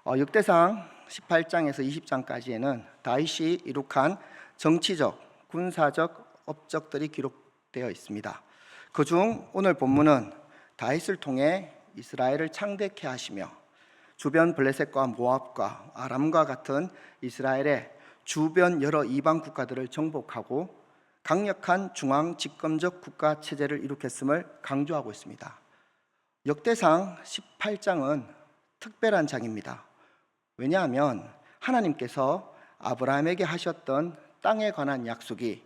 역대상 18장에서 20장까지에는 다윗이 이룩한 정치적, 군사적 업적들이 기록되어 있습니다. 그중 오늘 본문은 다윗을 통해 이스라엘을 창대케 하시며 주변 블레셋과 모압과 아람과 같은 이스라엘의 주변 여러 이방 국가들을 정복하고 강력한 중앙 집권적 국가 체제를 이룩했음을 강조하고 있습니다. 역대상 18장은 특별한 장입니다. 왜냐하면 하나님께서 아브라함에게 하셨던 땅에 관한 약속이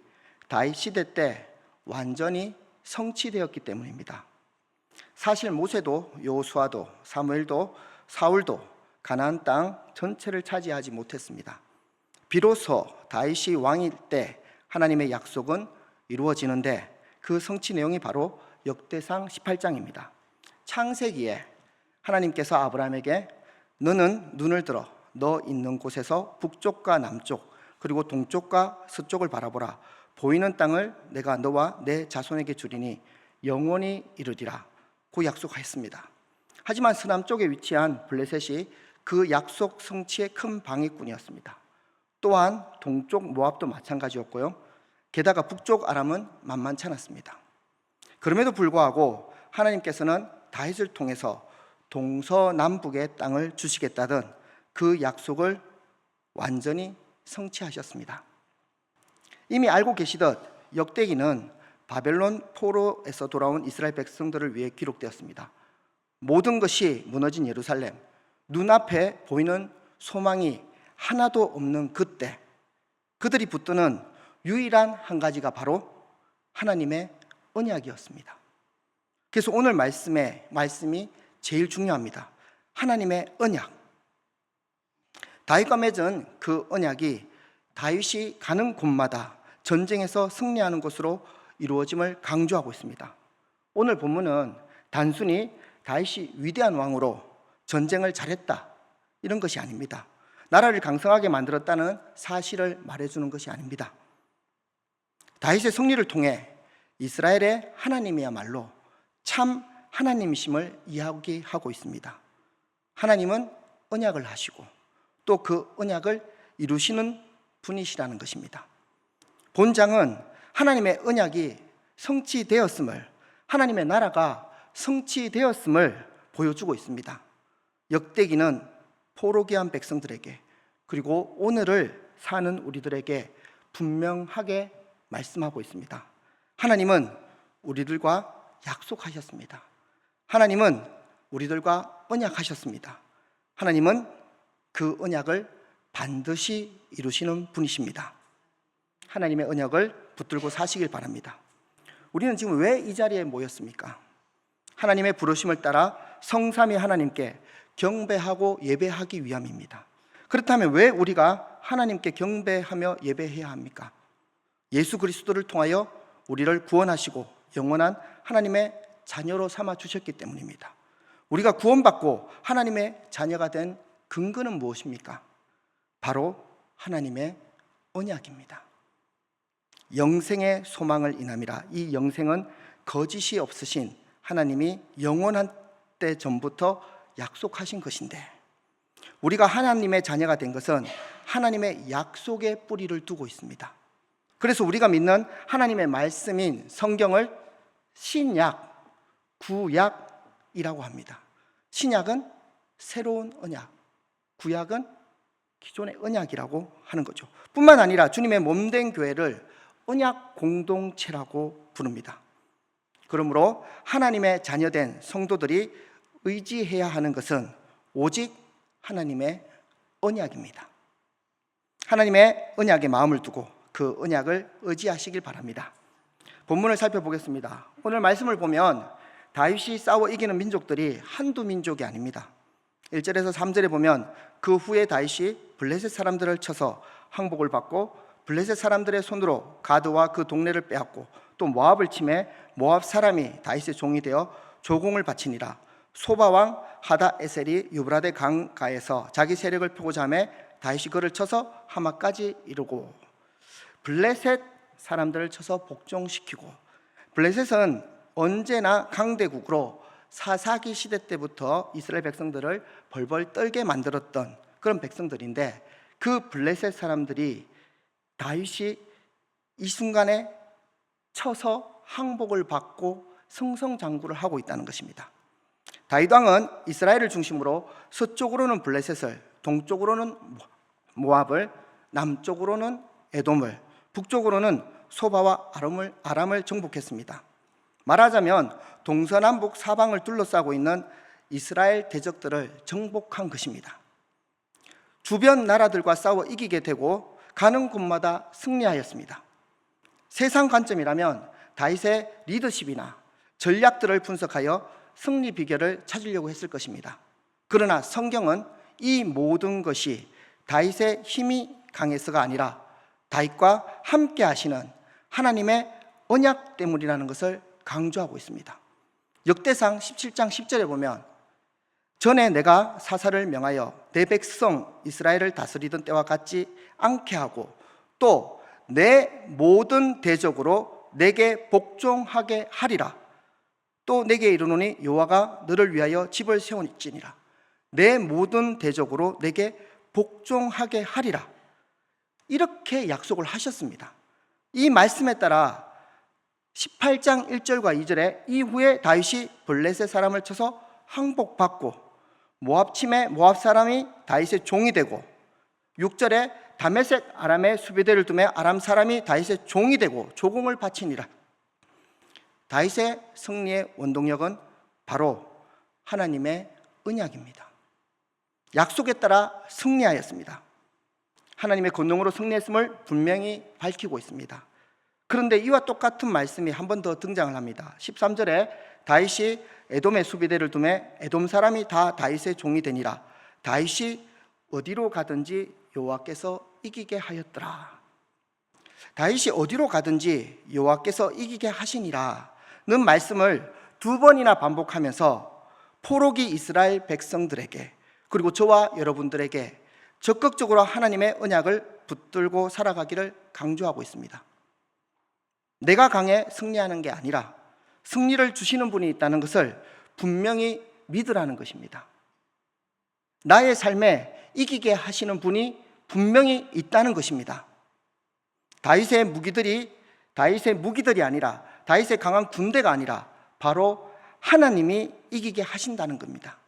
다윗 시대 때 완전히 성취되었기 때문입니다. 사실 모세도 여호수아도 사무엘도 사울도 가나안 땅 전체를 차지하지 못했습니다. 비로소 다윗이 왕일 때 하나님의 약속은 이루어지는데 그 성취 내용이 바로 역대상 18장입니다. 창세기에 하나님께서 아브라함에게 너는 눈을 들어 너 있는 곳에서 북쪽과 남쪽 그리고 동쪽과 서쪽을 바라보라. 보이는 땅을 내가 너와 내 자손에게 주리니 영원히 이루리라 고 약속하였습니다. 하지만 서남쪽에 위치한 블레셋이 그 약속 성취의 큰 방해꾼이었습니다. 또한 동쪽 모압도 마찬가지였고요. 게다가 북쪽 아람은 만만치 않았습니다. 그럼에도 불구하고 하나님께서는 다윗을 통해서 동서남북의 땅을 주시겠다던 그 약속을 완전히 성취하셨습니다. 이미 알고 계시듯 역대기는 바벨론 포로에서 돌아온 이스라엘 백성들을 위해 기록되었습니다. 모든 것이 무너진 예루살렘, 눈앞에 보이는 소망이 하나도 없는 그때 그들이 붙드는 유일한 한 가지가 바로 하나님의 언약이었습니다. 그래서 오늘 말씀이 제일 중요합니다. 하나님의 언약. 다윗과 맺은 그 언약이 다윗이 가는 곳마다 전쟁에서 승리하는 것으로 이루어짐을 강조하고 있습니다. 오늘 본문은 단순히 다윗이 위대한 왕으로 전쟁을 잘했다 이런 것이 아닙니다. 나라를 강성하게 만들었다는 사실을 말해주는 것이 아닙니다. 다윗의 승리를 통해 이스라엘의 하나님이야말로 참 하나님이심을 이야기하고 있습니다. 하나님은 언약을 하시고 또 그 언약을 이루시는 분이시라는 것입니다. 본장은 하나님의 언약이 성취되었음을, 하나님의 나라가 성취되었음을 보여주고 있습니다. 역대기는 포로기한 백성들에게 그리고 오늘을 사는 우리들에게 분명하게 말씀하고 있습니다. 하나님은 우리들과 약속하셨습니다. 하나님은 우리들과 언약하셨습니다. 하나님은 그 언약을 반드시 이루시는 분이십니다. 하나님의 언약을 붙들고 사시길 바랍니다. 우리는 지금 왜 이 자리에 모였습니까? 하나님의 부르심을 따라 성삼위 하나님께 경배하고 예배하기 위함입니다. 그렇다면 왜 우리가 하나님께 경배하며 예배해야 합니까? 예수 그리스도를 통하여 우리를 구원하시고 영원한 하나님의 자녀로 삼아 주셨기 때문입니다. 우리가 구원받고 하나님의 자녀가 된 근거는 무엇입니까? 바로 하나님의 언약입니다. 영생의 소망을 인함이라. 이 영생은 거짓이 없으신 하나님이 영원한 때 전부터 약속하신 것인데 우리가 하나님의 자녀가 된 것은 하나님의 약속의 뿌리를 두고 있습니다. 그래서 우리가 믿는 하나님의 말씀인 성경을 신약, 구약이라고 합니다. 신약은 새로운 언약, 구약은 기존의 언약이라고 하는 거죠. 뿐만 아니라 주님의 몸된 교회를 언약 공동체라고 부릅니다. 그러므로 하나님의 자녀된 성도들이 의지해야 하는 것은 오직 하나님의 언약입니다. 하나님의 언약에 마음을 두고 그 언약을 의지하시길 바랍니다. 본문을 살펴보겠습니다. 오늘 말씀을 보면 다윗이 싸워 이기는 민족들이 한두 민족이 아닙니다. 1절에서 3절에 보면 그 후에 다윗이 블레셋 사람들을 쳐서 항복을 받고 블레셋 사람들의 손으로 가드와 그 동네를 빼앗고 또 모압을 침해 모압 사람이 다윗의 종이 되어 조공을 바치니라. 소바왕 하다에셀이 유브라데 강가에서 자기 세력을 펴고자 하매 다윗이 그를 쳐서 하마까지 이르고 블레셋 사람들을 쳐서 복종시키고 블레셋은 언제나 강대국으로 사사기 시대 때부터 이스라엘 백성들을 벌벌 떨게 만들었던 그런 백성들인데, 그 블레셋 사람들이 다윗이 이 순간에 쳐서 항복을 받고 승승장구를 하고 있다는 것입니다. 다윗 왕은 이스라엘을 중심으로 서쪽으로는 블레셋을, 동쪽으로는 모압을, 남쪽으로는 에돔을, 북쪽으로는 소바와 아람을 정복했습니다. 말하자면 동서남북 사방을 둘러싸고 있는 이스라엘 대적들을 정복한 것입니다. 주변 나라들과 싸워 이기게 되고 가는 곳마다 승리하였습니다. 세상 관점이라면 다윗의 리더십이나 전략들을 분석하여 승리 비결을 찾으려고 했을 것입니다. 그러나 성경은 이 모든 것이 다윗의 힘이 강해서가 아니라 다윗과 함께 하시는 하나님의 언약 때문이라는 것을 강조하고 있습니다. 역대상 17장 10절에 보면, 전에 내가 사사를 명하여 내 백성 이스라엘을 다스리던 때와 같지 않게 하고 또 내 모든 대적으로 내게 복종하게 하리라. 또 내게 이르노니 여호와가 너를 위하여 집을 세우니라. 내 모든 대적으로 내게 복종하게 하리라. 이렇게 약속을 하셨습니다. 이 말씀에 따라 18장 1절과 2절에 이후에 다윗이 블레셋 사람을 쳐서 항복받고 모압 침에 모압 사람이 다윗의 종이 되고, 6절에 다메섹 아람의 수비대를 두매 아람 사람이 다윗의 종이 되고 조공을 바치니라. 다윗의 승리의 원동력은 바로 하나님의 언약입니다. 약속에 따라 승리하였습니다. 하나님의 권능으로 승리했음을 분명히 밝히고 있습니다. 그런데 이와 똑같은 말씀이 한 번 더 등장을 합니다. 13절에 다윗이 에돔의 수비대를 두매 에돔 사람이 다 다윗의 종이 되니라. 다윗이 어디로 가든지 여호와께서 이기게 하였더라. 다윗이 어디로 가든지 여호와께서 이기게 하시니라는 말씀을 두 번이나 반복하면서 포로기 이스라엘 백성들에게, 그리고 저와 여러분들에게 적극적으로 하나님의 언약을 붙들고 살아가기를 강조하고 있습니다. 내가 강해 승리하는 게 아니라 승리를 주시는 분이 있다는 것을 분명히 믿으라는 것입니다. 나의 삶에 이기게 하시는 분이 분명히 있다는 것입니다. 다윗의 무기들이 아니라, 다윗의 강한 군대가 아니라 바로 하나님이 이기게 하신다는 겁니다.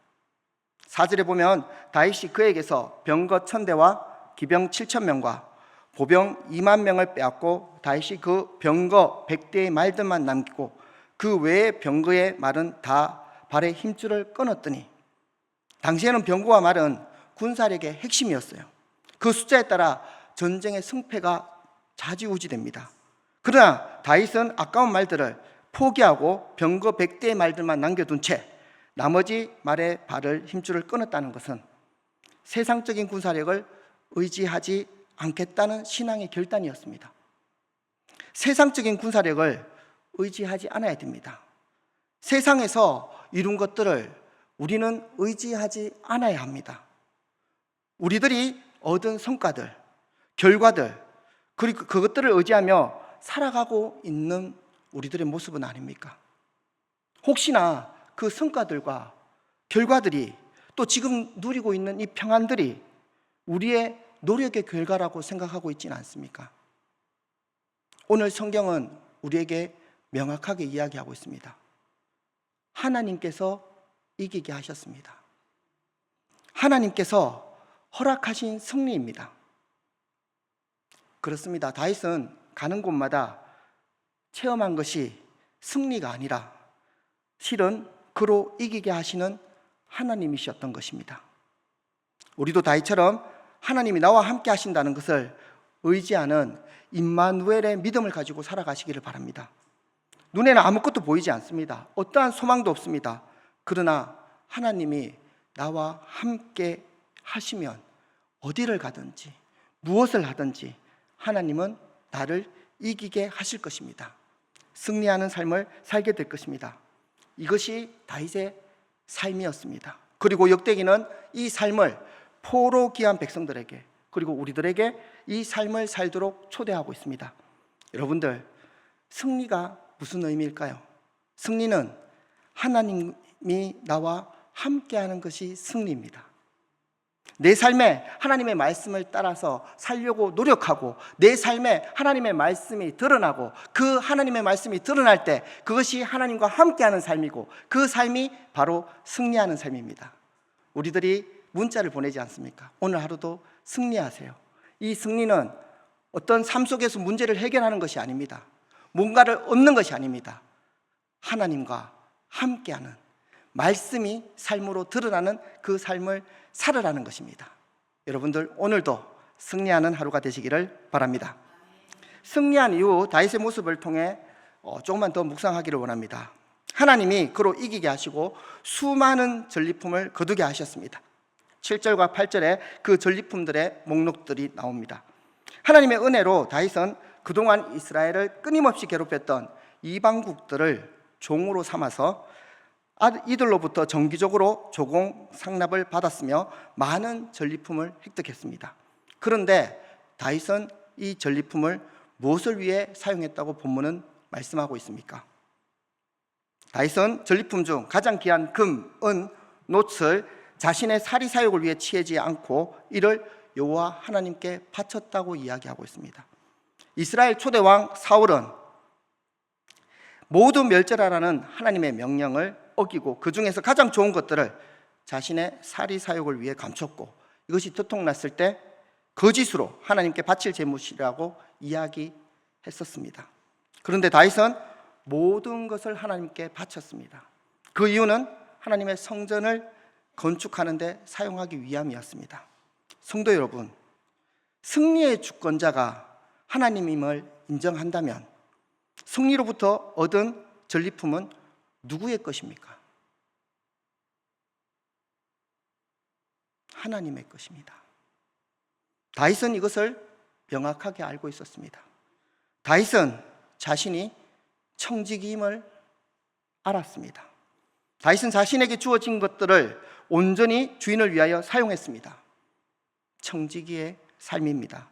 4절에 보면 다윗이 그에게서 병거 1000대와 기병 7000명과 보병 2만 명을 빼앗고 다윗이 그 병거 100대의 말들만 남기고 그 외의 병거의 말은 다 발의 힘줄을 끊었더니, 당시에는 병거와 말은 군사력의 핵심이었어요. 그 숫자에 따라 전쟁의 승패가 좌지우지됩니다. 그러나 다윗은 아까운 말들을 포기하고 병거 100대의 말들만 남겨둔 채 나머지 말의 발을 힘줄을 끊었다는 것은 세상적인 군사력을 의지하지 않겠다는 신앙의 결단이었습니다. 세상적인 군사력을 의지하지 않아야 됩니다. 세상에서 이룬 것들을 우리는 의지하지 않아야 합니다. 우리들이 얻은 성과들, 결과들, 그리고 그것들을 의지하며 살아가고 있는 우리들의 모습은 아닙니까? 혹시나 그 성과들과 결과들이, 또 지금 누리고 있는 이 평안들이 우리의 노력의 결과라고 생각하고 있지는 않습니까? 오늘 성경은 우리에게 명확하게 이야기하고 있습니다. 하나님께서 이기게 하셨습니다. 하나님께서 허락하신 승리입니다. 그렇습니다. 다윗은 가는 곳마다 체험한 것이 승리가 아니라 실은 그로 이기게 하시는 하나님이셨던 것입니다. 우리도 다윗처럼 하나님이 나와 함께 하신다는 것을 의지하는 임마누엘의 믿음을 가지고 살아가시기를 바랍니다. 눈에는 아무것도 보이지 않습니다. 어떠한 소망도 없습니다. 그러나 하나님이 나와 함께 하시면 어디를 가든지 무엇을 하든지 하나님은 나를 이기게 하실 것입니다. 승리하는 삶을 살게 될 것입니다. 이것이 다윗의 삶이었습니다. 그리고 역대기는 이 삶을 포로기한 백성들에게, 그리고 우리들에게 이 삶을 살도록 초대하고 있습니다. 여러분들, 승리가 무슨 의미일까요? 승리는 하나님 나와 함께하는 것이 승리입니다. 내 삶에 하나님의 말씀을 따라서 살려고 노력하고 내 삶에 하나님의 말씀이 드러나고 그 하나님의 말씀이 드러날 때 그것이 하나님과 함께하는 삶이고 그 삶이 바로 승리하는 삶입니다. 우리들이 문자를 보내지 않습니까? 오늘 하루도 승리하세요. 이 승리는 어떤 삶 속에서 문제를 해결하는 것이 아닙니다. 뭔가를 얻는 것이 아닙니다. 하나님과 함께하는 말씀이 삶으로 드러나는 그 삶을 살아라는 것입니다. 여러분들 오늘도 승리하는 하루가 되시기를 바랍니다. 승리한 이후 다윗의 모습을 통해 조금만 더 묵상하기를 원합니다. 하나님이 그로 이기게 하시고 수많은 전리품을 거두게 하셨습니다. 7절과 8절에 그 전리품들의 목록들이 나옵니다. 하나님의 은혜로 다윗은 그동안 이스라엘을 끊임없이 괴롭혔던 이방국들을 종으로 삼아서 이들로부터 정기적으로 조공 상납을 받았으며 많은 전리품을 획득했습니다. 그런데 다윗은 이 전리품을 무엇을 위해 사용했다고 본문은 말씀하고 있습니까? 다윗은 전리품 중 가장 귀한 금, 은, 놋을 자신의 사리 사욕을 위해 취하지 않고 이를 여호와 하나님께 바쳤다고 이야기하고 있습니다. 이스라엘 초대 왕 사울은 모두 멸절하라는 하나님의 명령을 어기고 그 중에서 가장 좋은 것들을 자신의 사리 사욕을 위해 감췄고 이것이 들통났을 때 거짓으로 하나님께 바칠 제물이라고 이야기했었습니다. 그런데 다윗은 모든 것을 하나님께 바쳤습니다. 그 이유는 하나님의 성전을 건축하는 데 사용하기 위함이었습니다. 성도 여러분, 승리의 주권자가 하나님임을 인정한다면 승리로부터 얻은 전리품은 누구의 것입니까? 하나님의 것입니다. 다윗은 이것을 명확하게 알고 있었습니다. 다윗은 자신이 청지기임을 알았습니다. 다윗은 자신에게 주어진 것들을 온전히 주인을 위하여 사용했습니다. 청지기의 삶입니다.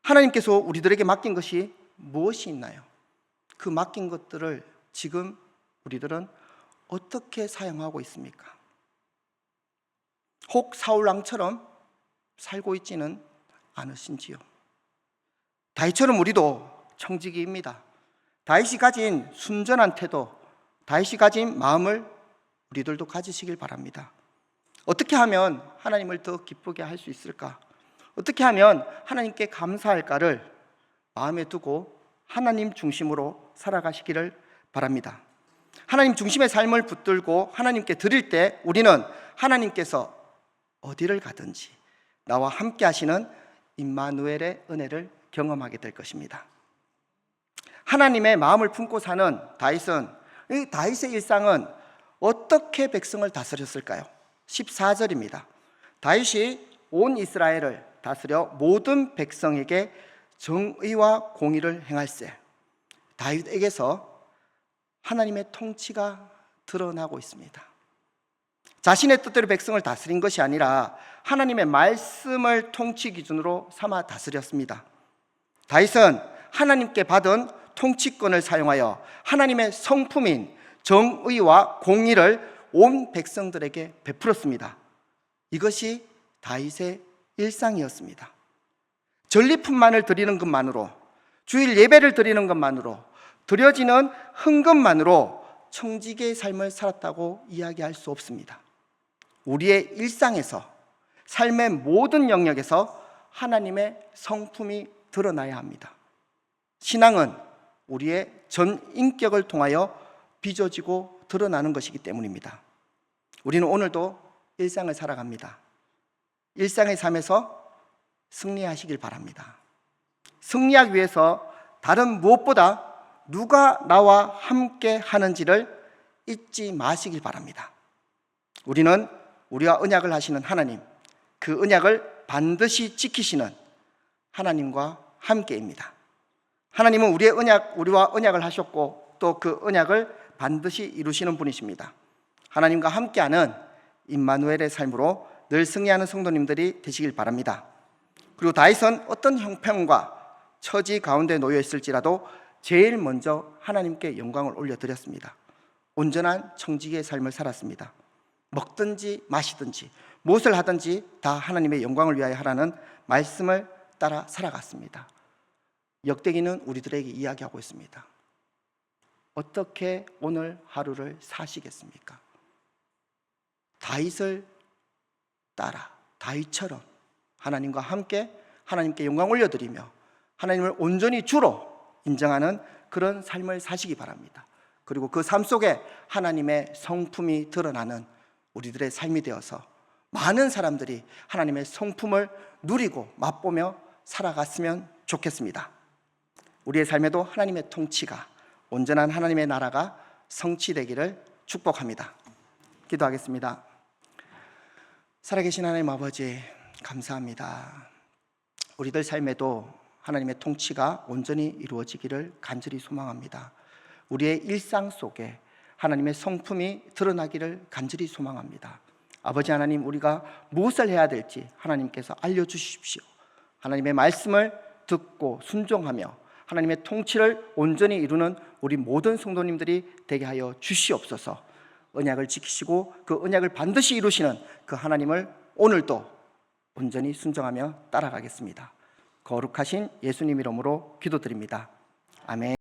하나님께서 우리들에게 맡긴 것이 무엇이 있나요? 그 맡긴 것들을 지금 우리들은 어떻게 사용하고 있습니까? 혹 사울왕처럼 살고 있지는 않으신지요? 다윗처럼 우리도 청지기입니다. 다윗이 가진 순전한 태도, 다윗이 가진 마음을 우리들도 가지시길 바랍니다. 어떻게 하면 하나님을 더 기쁘게 할 수 있을까? 어떻게 하면 하나님께 감사할까를 마음에 두고 하나님 중심으로 살아가시기를 바랍니다. 하나님 중심의 삶을 붙들고 하나님께 드릴 때 우리는 하나님께서 어디를 가든지 나와 함께 하시는 임마누엘의 은혜를 경험하게 될 것입니다. 하나님의 마음을 품고 사는 다윗은, 이 다윗의 일상은 어떻게 백성을 다스렸을까요? 14절입니다. 다윗이 온 이스라엘을 다스려 모든 백성에게 정의와 공의를 행할세. 다윗에게서 하나님의 통치가 드러나고 있습니다. 자신의 뜻대로 백성을 다스린 것이 아니라 하나님의 말씀을 통치 기준으로 삼아 다스렸습니다. 다윗은 하나님께 받은 통치권을 사용하여 하나님의 성품인 정의와 공의를 온 백성들에게 베풀었습니다. 이것이 다윗의 일상이었습니다. 전리품만을 드리는 것만으로, 주일 예배를 드리는 것만으로, 드려지는 헌금만으로 청지기의 삶을 살았다고 이야기할 수 없습니다. 우리의 일상에서, 삶의 모든 영역에서 하나님의 성품이 드러나야 합니다. 신앙은 우리의 전 인격을 통하여 빚어지고 드러나는 것이기 때문입니다. 우리는 오늘도 일상을 살아갑니다. 일상의 삶에서 승리하시길 바랍니다. 승리하기 위해서 다른 무엇보다 누가 나와 함께 하는지를 잊지 마시길 바랍니다. 우리는 우리와 언약을 하시는 하나님, 그 언약을 반드시 지키시는 하나님과 함께입니다. 하나님은 우리와 언약을 하셨고 또 그 언약을 반드시 이루시는 분이십니다. 하나님과 함께하는 임마누엘의 삶으로 늘 승리하는 성도님들이 되시길 바랍니다. 그리고 다윗은 어떤 형편과 처지 가운데 놓여 있을지라도 제일 먼저 하나님께 영광을 올려드렸습니다. 온전한 청지기의 삶을 살았습니다. 먹든지 마시든지 무엇을 하든지 다 하나님의 영광을 위하여 하라는 말씀을 따라 살아갔습니다. 역대기는 우리들에게 이야기하고 있습니다. 어떻게 오늘 하루를 사시겠습니까? 다윗을 따라 다윗처럼 하나님과 함께 하나님께 영광 올려드리며 하나님을 온전히 주로 인정하는 그런 삶을 사시기 바랍니다. 그리고 그 삶 속에 하나님의 성품이 드러나는 우리들의 삶이 되어서 많은 사람들이 하나님의 성품을 누리고 맛보며 살아갔으면 좋겠습니다. 우리의 삶에도 하나님의 통치가, 온전한 하나님의 나라가 성취되기를 축복합니다. 기도하겠습니다. 살아계신 하나님 아버지, 감사합니다. 우리들 삶에도 하나님의 통치가 온전히 이루어지기를 간절히 소망합니다. 우리의 일상 속에 하나님의 성품이 드러나기를 간절히 소망합니다. 아버지 하나님, 우리가 무엇을 해야 될지 하나님께서 알려주십시오. 하나님의 말씀을 듣고 순종하며 하나님의 통치를 온전히 이루는 우리 모든 성도님들이 되게 하여 주시옵소서. 언약을 지키시고 그 언약을 반드시 이루시는 그 하나님을 오늘도 온전히 순종하며 따라가겠습니다. 거룩하신 예수님 이름으로 기도드립니다. 아멘.